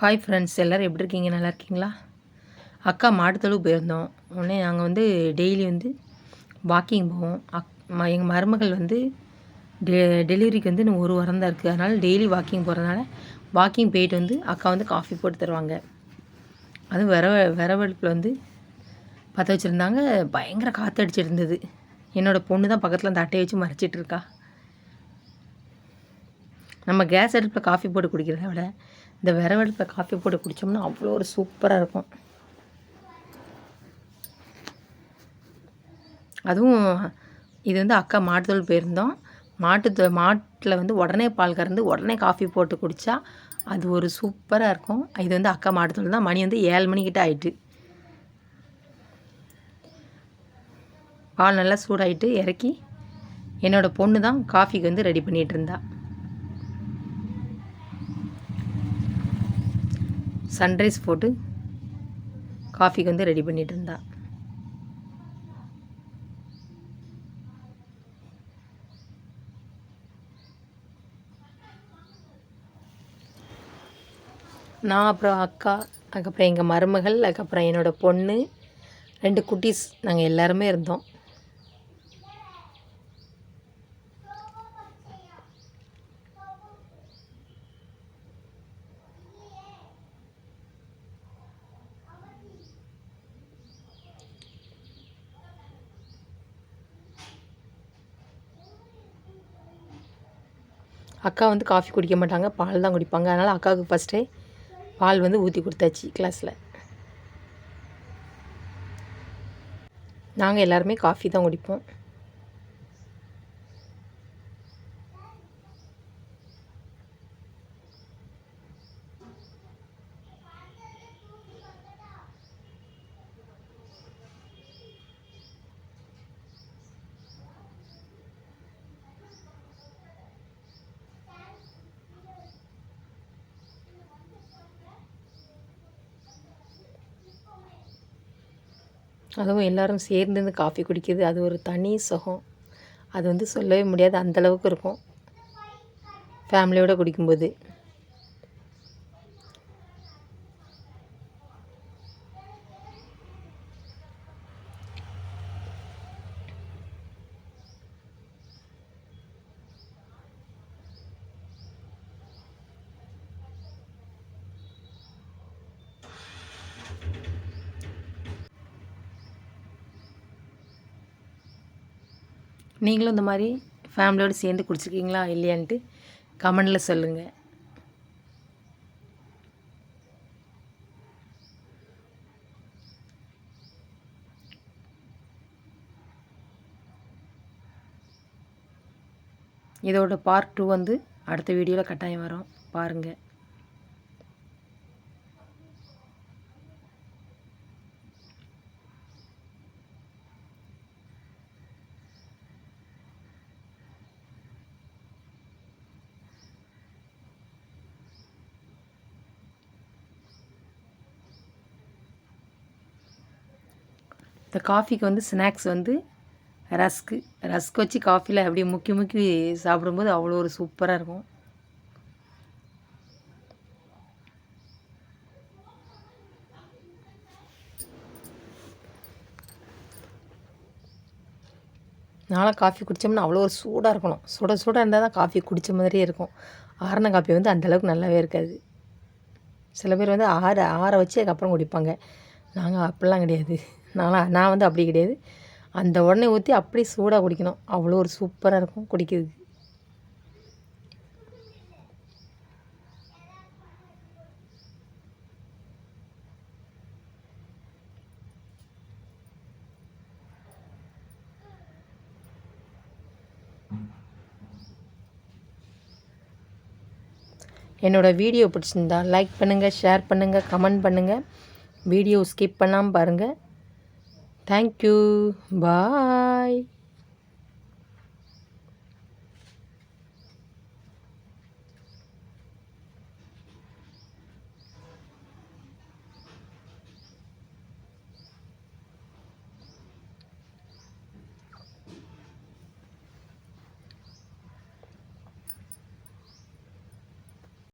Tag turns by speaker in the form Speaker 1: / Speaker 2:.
Speaker 1: Hi friends, எல்லோரும் எப்படி இருக்கீங்க? நல்லா இருக்கீங்களா? அக்கா மாட்டுத்தொழுவு போயிருந்தோம். உடனே நாங்கள் வந்து டெய்லி வந்து வாக்கிங் போவோம். எங்கள் மருமகள் வந்து டெலிவரிக்கு வந்து இன்னும் ஒரு வாரம் தான் இருக்குது. அதனால் டெய்லி வாக்கிங் போகிறதுனால வாக்கிங் போயிட்டு வந்து அக்கா வந்து காஃபி போட்டு தருவாங்க. அதுவும் விறவடுப்பில் வந்து பற்ற வச்சுருந்தாங்க. பயங்கர காற்றடிச்சிட்டு இருந்தது. என்னோடய பொண்ணு தான் பக்கத்தில் அந்த அட்டையை வச்சு மறைச்சிட்ருக்கா. நம்ம கேஸ் அடுப்பில் காஃபி போட்டு குடிக்கிறத விட இந்த விறவடுப்பில் காஃபி போட்டு குடித்தோம்னா அவ்வளோ ஒரு சூப்பராக இருக்கும். அதுவும் இது வந்து அக்கா மாட்டுத்தொழுவு போயிருந்தோம். மாட்டில் வந்து உடனே பால் கறந்து உடனே காஃபி போட்டு குடித்தா அது ஒரு சூப்பராக இருக்கும். இது வந்து அக்கா மாட்டுத்தொழுவு தான். மணி வந்து 7 மணிக்கிட்ட ஆயிட்டு. பால் நல்லா சூடாயிட்டு இறக்கி என்னோடய பொண்ணு தான் காஃபிக்கு வந்து ரெடி பண்ணிகிட்டு இருந்தா. சன்ரைஸ் போட்டு காஃபிக்கு வந்து ரெடி பண்ணிகிட்டு இருந்தா. நான் அப்புறம் அக்கா, அதுக்கப்புறம் எங்கள் மருமகள், அதுக்கப்புறம் என்னோடய பொண்ணு, 2 குட்டீஸ், நாங்கள் எல்லாருமே இருந்தோம். அக்கா வந்து காஃபி குடிக்க மாட்டாங்க, பால் தான் குடிப்பாங்க. அதனால் அக்காவுக்கு ஃபஸ்ட்டே பால் வந்து ஊற்றி கொடுத்தாச்சு கிளாஸில். நாங்கள் எல்லாருமே காஃபி தான் குடிப்போம். அதுவும் எல்லோரும் சேர்ந்து காஃபி குடிக்கிறது அது ஒரு தனி சுகம். அது வந்து சொல்லவே முடியாது, அந்தளவுக்கு இருக்கும் ஃபேமிலியோடு குடிக்கும்போது. நீங்களும் இந்த மாதிரி ஃபேமிலியோடு சேர்ந்து குடிச்சிருக்கீங்களா இல்லையான்ட்டு கமெண்டில் சொல்லுங்கள். இதோட பார்ட் 2 வந்து அடுத்த வீடியோவில் கட்டாயம் வரும், பாருங்கள். இந்த காஃபிக்கு வந்து ஸ்நாக்ஸ் வந்து ரஸ்க் வச்சு காஃபியில் அப்படியே முக்கி முக்கி சாப்பிடும்போது அவ்வளோ ஒரு சூப்பராக இருக்கும். நானும் காஃபி குடித்தோம்னா அவ்வளோ ஒரு சூடாக இருக்கணும். சூடாக இருந்தால் தான் காஃபி குடித்த மாதிரியே இருக்கும். ஆறின காஃபி வந்து அந்தளவுக்கு நல்லாவே இருக்காது. சில பேர் வந்து ஆற வச்சு அதுக்கப்புறம் குடிப்பாங்க. நாங்கள் அப்படிலாம் கிடையாது. நான் வந்து அப்படி கிடையாது. அந்த உடனே ஊற்றி அப்படியே சூடாக குடிக்கணும். அவ்வளோ ஒரு சூப்பராக இருக்கும் குடிக்கிறதுக்கு. என்னோடய வீடியோ பிடிச்சிருந்தா லைக் பண்ணுங்கள், ஷேர் பண்ணுங்கள், கமெண்ட் பண்ணுங்கள். வீடியோ ஸ்கிப் பண்ணாமல் பாருங்கள். தேங்க்யூ, பாய்.